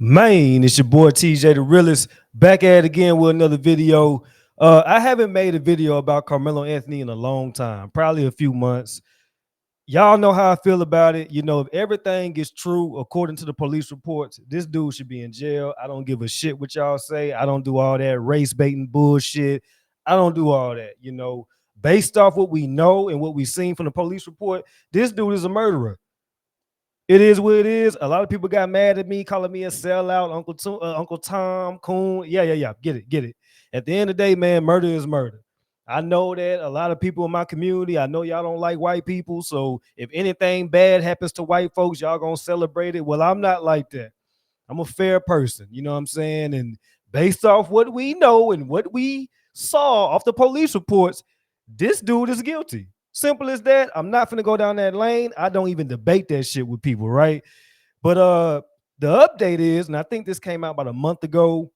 Man, it's your boy TJ the Realist back at it again with another video. I haven't made a video about Carmelo Anthony in a long time, probably a few months. Y'all know how I feel about it. You know, if everything is true according to the police reports, this dude should be in jail. I don't give a shit what y'all say. I don't do all that race baiting bullshit. I don't do all that. You know, based off what we know and what we've seen from the police report, this dude is a murderer. It is what it is. A lot of people got mad at me, calling me a sellout, Uncle Tom, Coon. Yeah. Get it. At the end of the day, man, murder is murder. I know that a lot of people in my community, I know y'all don't like white people. So if anything bad happens to white folks, y'all gonna celebrate it. Well, I'm not like that. I'm a fair person, you know what I'm saying? And based off what we know and what we saw off the police reports, this dude is guilty. Simple as that. I'm not gonna go down that lane. I don't even debate that shit with people, right? But the update is, and I think this came out about a month ago,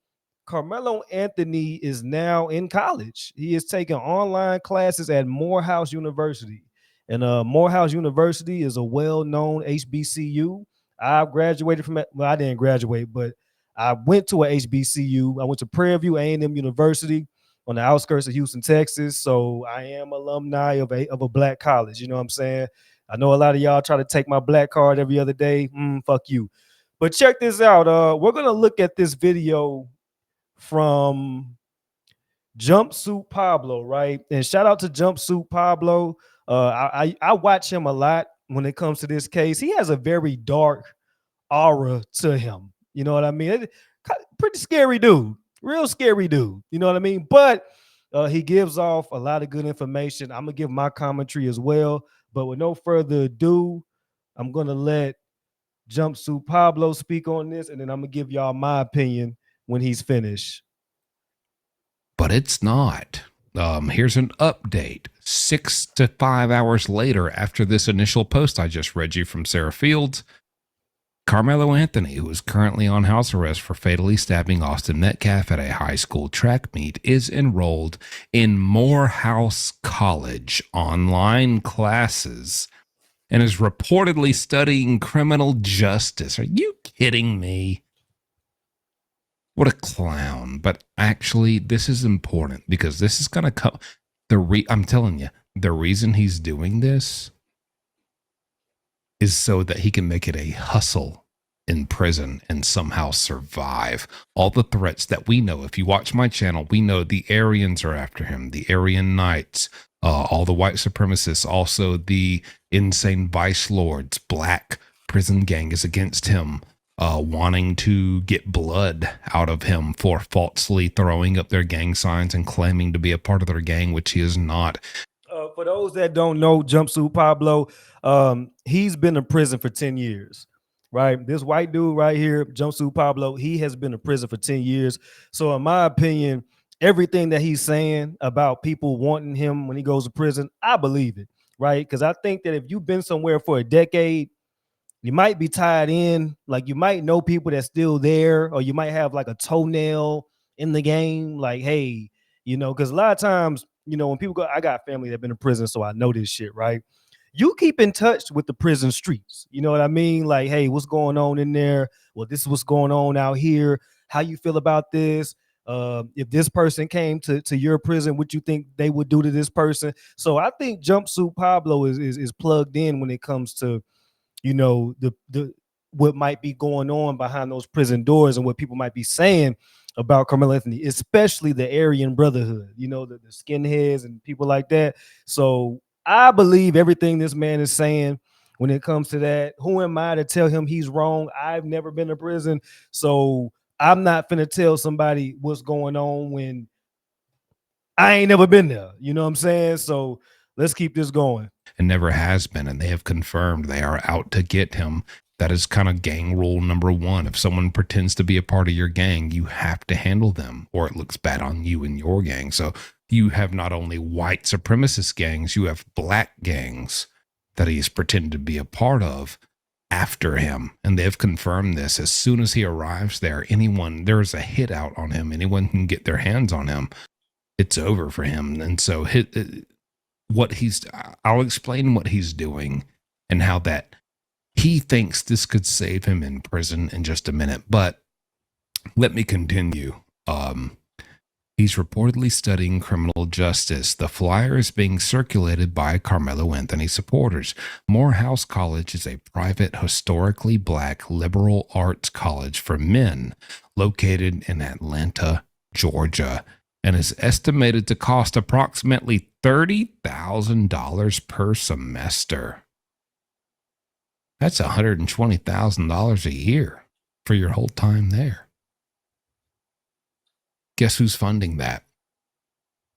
Carmelo Anthony is now in college. He is taking online classes at Morehouse University. And Morehouse University is a well-known HBCU. I graduated from it. Well, I didn't graduate, but I went to a HBCU. I went to Prairie View A&M University on the outskirts of Houston, Texas. So I am alumni of a black college. You know what I'm saying? I know a lot of y'all try to take my black card every other day. Fuck you. But check this out. We're gonna look at this video from Jumpsuit Pablo, right? And shout out to Jumpsuit Pablo. I watch him a lot when it comes to this case. He has a very dark aura to him. You know what I mean? Pretty scary dude, real scary dude. You know what I mean? But he gives off a lot of good information. I'm gonna give my commentary as well. But with no further ado, I'm gonna let Jumpsuit Pablo speak on this, and then I'm gonna give y'all my opinion when he's finished. But it's not. Here's an update 6 to 5 hours later after this initial post I just read you from Sarah Fields. Carmelo Anthony, who is currently on house arrest for fatally stabbing Austin Metcalf at a high school track meet, is enrolled in Morehouse College online classes and is reportedly studying criminal justice. Are you kidding me? What a clown. But actually, this is important because this is going to come. I'm telling you, the reason he's doing this is so that he can make it a hustle in prison and somehow survive all the threats that we know. If you watch my channel, we know the Aryans are after him, the Aryan Knights, all the white supremacists, also the insane vice lords, black prison gang is against him, wanting to get blood out of him for falsely throwing up their gang signs and claiming to be a part of their gang, which he is not. For those that don't know, Jumpsuit Pablo, he's been in prison for 10 years, right? This white dude right here, Jumpsuit Pablo, he has been in prison for 10 years. So in my opinion, everything that he's saying about people wanting him when he goes to prison, I believe it, right? Because I think that if you've been somewhere for a decade, you might be tied in, like you might know people that's still there, or you might have like a toenail in the game, like, hey, you know, because a lot of times, you know, when people go, I got family that been in prison, so I know this shit, right? You keep in touch with the prison streets. You know what I mean? Like, hey, what's going on in there? Well, this is what's going on out here. How you feel about this? If this person came to your prison, what you think they would do to this person? So I think Jumpsuit Pablo is plugged in when it comes to, you know, the what might be going on behind those prison doors and what people might be saying about Carmelo Anthony, especially the Aryan Brotherhood, you know, the skinheads and people like that. So I believe everything this man is saying when it comes to that. Who am I to tell him he's wrong? I've never been to prison, so I'm not finna tell somebody what's going on when I ain't never been there. You know what I'm saying? So let's keep this going. And never has been, and they have confirmed they are out to get him. That is kind of gang rule number one. If someone pretends to be a part of your gang, you have to handle them, or it looks bad on you and your gang. So you have not only white supremacist gangs, you have black gangs that he's pretended to be a part of after him. And they've confirmed this. As soon as he arrives there, there's a hit out on him. Anyone can get their hands on him. It's over for him. And so I'll explain what he's doing and how that he thinks this could save him in prison in just a minute. But Let me continue. He's reportedly studying criminal justice. The flyer is being circulated by Carmelo Anthony supporters. Morehouse College is a private, historically black liberal arts college for men located in Atlanta, Georgia, and is estimated to cost approximately $30,000 per semester. That's $120,000 a year for your whole time there. Guess who's funding that?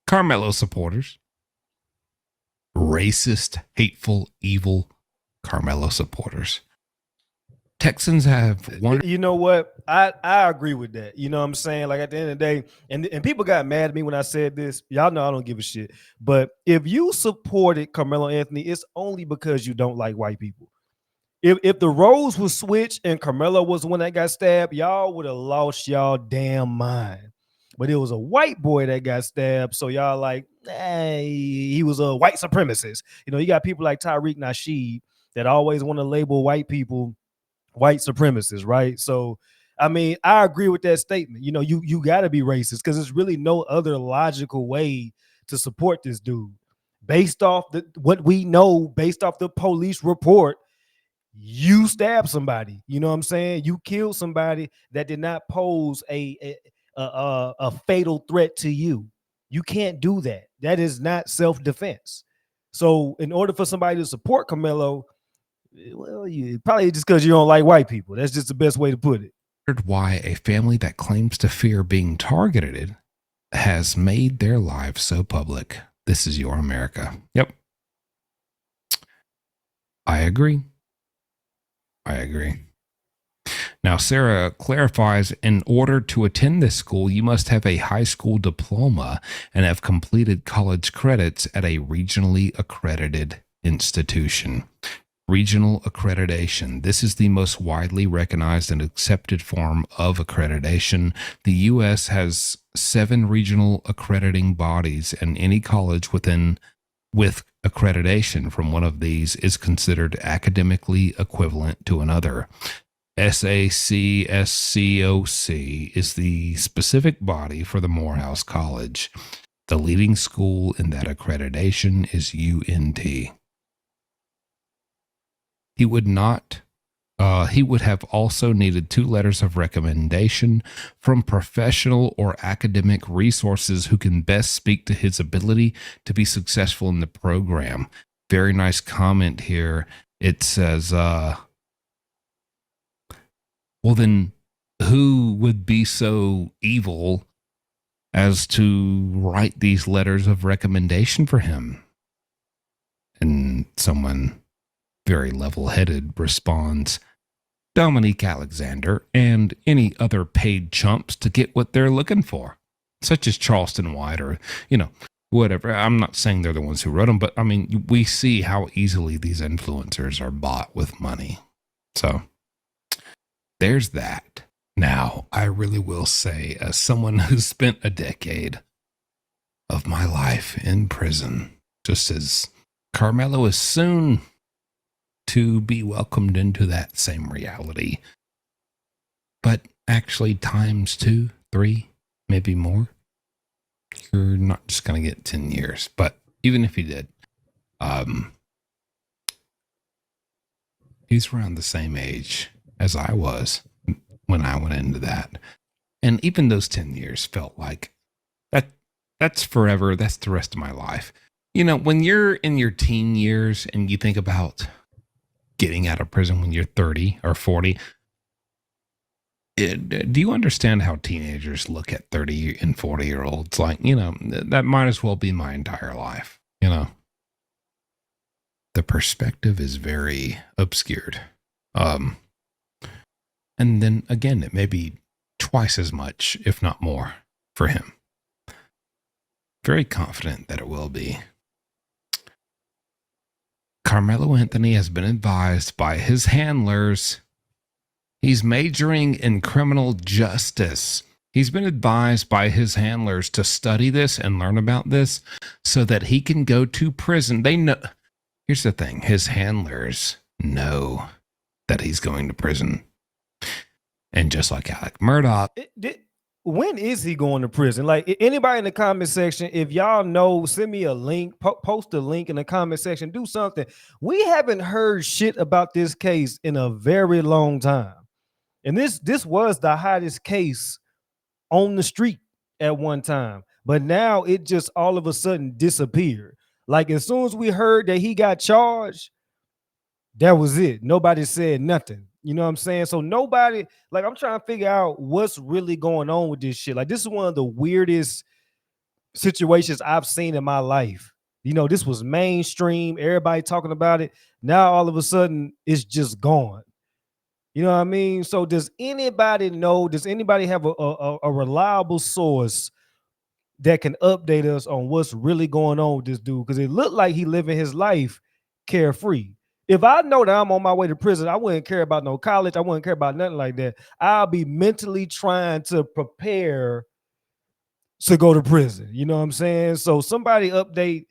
Carmelo supporters. Racist, hateful, evil Carmelo supporters. Texans have one. You know what? I agree with that. You know what I'm saying? Like at the end of the day, and people got mad at me when I said this. Y'all know I don't give a shit. But if you supported Carmelo Anthony, it's only because you don't like white people. If the roles were switched and Carmelo was the one that got stabbed, y'all would have lost y'all damn mind. But it was a white boy that got stabbed, so y'all like, he was a white supremacist. You know, you got people like Tariq Nasheed that always want to label white people white supremacists, right? So, I mean, I agree with that statement. You know, you got to be racist because there's really no other logical way to support this dude. Based off what we know, based off the police report, you stabbed somebody. You know what I'm saying? You killed somebody that did not pose a fatal threat to you. You can't do that. That is not self-defense. So, in order for somebody to support Carmelo, well, you probably just because you don't like white people. That's just the best way to put it. Why a family that claims to fear being targeted has made their lives so public. This is your America. Yep. I agree. Now, Sarah clarifies, in order to attend this school, you must have a high school diploma and have completed college credits at a regionally accredited institution. Regional accreditation. This is the most widely recognized and accepted form of accreditation. The U.S. has 7 regional accrediting bodies, and any college with accreditation from one of these is considered academically equivalent to another. SACSCOC is the specific body for the Morehouse College. The leading school in that accreditation is UNT. He would have also needed 2 letters of recommendation from professional or academic resources who can best speak to his ability to be successful in the program. Very nice comment here. It says, well, then who would be so evil as to write these letters of recommendation for him? And someone very level-headed responds, Dominique Alexander and any other paid chumps to get what they're looking for, such as Charleston White or, whatever. I'm not saying they're the ones who wrote them, but I mean, we see how easily these influencers are bought with money. So there's that. Now, I really will say, as someone who's spent a decade of my life in prison, just as Carmelo is soon to be welcomed into that same reality, but actually times 2, 3, maybe more. You're not just going to get 10 years, but even if he did, he's around the same age as I was when I went into that. And even those 10 years felt like that's forever. That's the rest of my life. When you're in your teen years and you think about getting out of prison when you're 30 or 40, do you understand how teenagers look at 30 and 40-year-olds? Like, that might as well be my entire life. The perspective is very obscured. And then again, it may be twice as much, if not more, for him. Very confident that it will be. Carmelo Anthony has been advised by his handlers. He's majoring in criminal justice. He's been advised by his handlers to study this and learn about this so that he can go to prison. They know. Here's the thing. His handlers know that he's going to prison. And just like Alec Murdoch, When is he going to prison? Like anybody in the comment section, if y'all know, send me a link, post a link in the comment section, do something. We haven't heard shit about this case in a very long time. And this was the hottest case on the street at one time. But now it just all of a sudden disappeared. Like as soon as we heard that he got charged, that was it. Nobody said nothing. You know what I'm saying? So nobody, like, I'm trying to figure out what's really going on with this shit. Like, this is one of the weirdest situations I've seen in my life. You know, this was mainstream, everybody talking about it. Now all of a sudden it's just gone. You know what I mean? So does anybody know? Does anybody have a reliable source that can update us on what's really going on with this dude? Because it looked like he living his life carefree. If I know that I'm on my way to prison, I wouldn't care about no college. I wouldn't care about nothing like that. I'll be mentally trying to prepare to go to prison. You know what I'm saying? So somebody update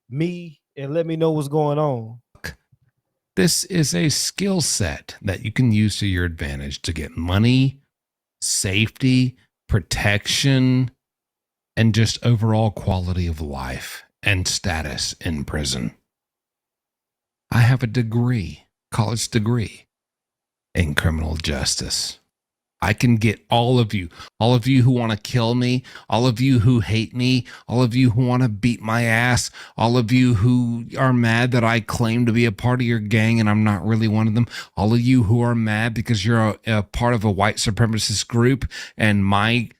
me and let me know what's going on. this is a skill set that you can use to your advantage to get money, safety, protection, and just overall quality of life and status in prison. I have a degree, college degree in criminal justice. I can get all of you who want to kill me, all of you who hate me, all of you who want to beat my ass, all of you who are mad that I claim to be a part of your gang and I'm not really one of them, all of you who are mad because you're a part of a white supremacist group and my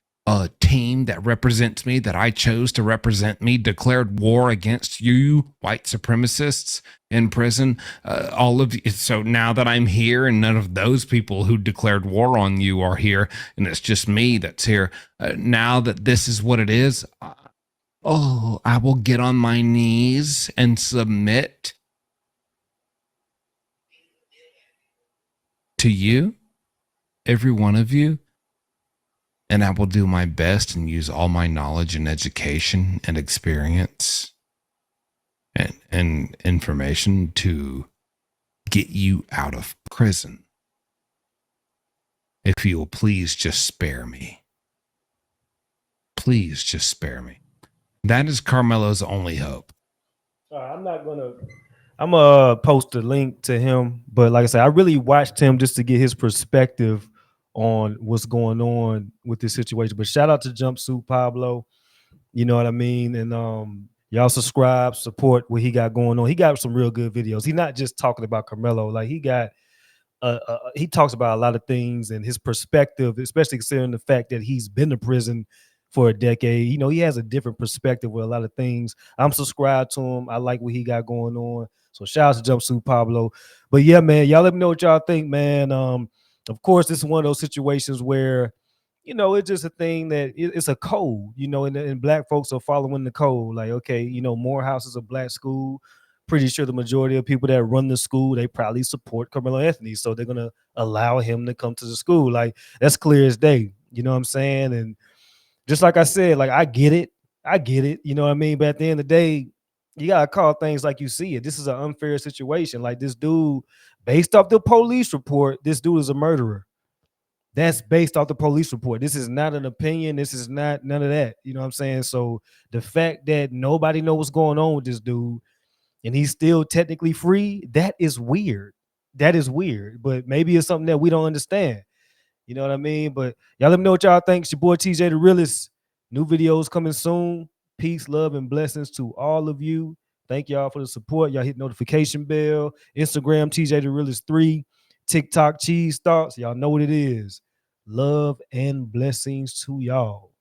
team that represents me, that I chose to represent me, declared war against you, white supremacists in prison. All of you. So now that I'm here and none of those people who declared war on you are here, and it's just me that's here, now that this is what it is, I will get on my knees and submit to you, every one of you. And I will do my best and use all my knowledge and education and experience and information to get you out of prison. If you will please just spare me. Please just spare me. That is Karmelo's only hope. I'm gonna post a link to him, but like I said, I really watched him just to get his perspective on what's going on with this situation. But shout out to Jumpsuit Pablo, you know what I mean? And y'all subscribe, support what he got going on. He got some real good videos. He's not just talking about Karmelo, like he talks about a lot of things and his perspective, especially considering the fact that he's been to prison for a decade. You know, he has a different perspective with a lot of things. I'm subscribed to him. I like what he got going on. So shout out to Jumpsuit Pablo. But yeah, man, y'all let me know what y'all think, man. Of course, this is one of those situations where, you know, it's just a thing that it's a code, you know, and black folks are following the code. Like, okay, you know, Morehouse is a black school. Pretty sure the majority of people that run the school, they probably support Karmelo Anthony. So they're gonna allow him to come to the school. Like, that's clear as day. You know what I'm saying? And just like I said, like, I get it. I get it. You know what I mean? But at the end of the day, you gotta call things like you see it. This is an unfair situation. Like, this dude, based off the police report, this dude is a murderer. That's based off the police report. This is not an opinion. This is not none of that. You know what I'm saying? So the fact that nobody knows what's going on with this dude and he's still technically free, that is weird. That is weird. But maybe it's something that we don't understand. You know what I mean? But y'all let me know what y'all think. It's your boy TJ the Realist. New videos coming soon. Peace, love, and blessings to all of you. Thank y'all for the support. Y'all hit notification bell. Instagram TJ the Realist 3. TikTok Cheese Thoughts. Y'all know what it is. Love and blessings to y'all.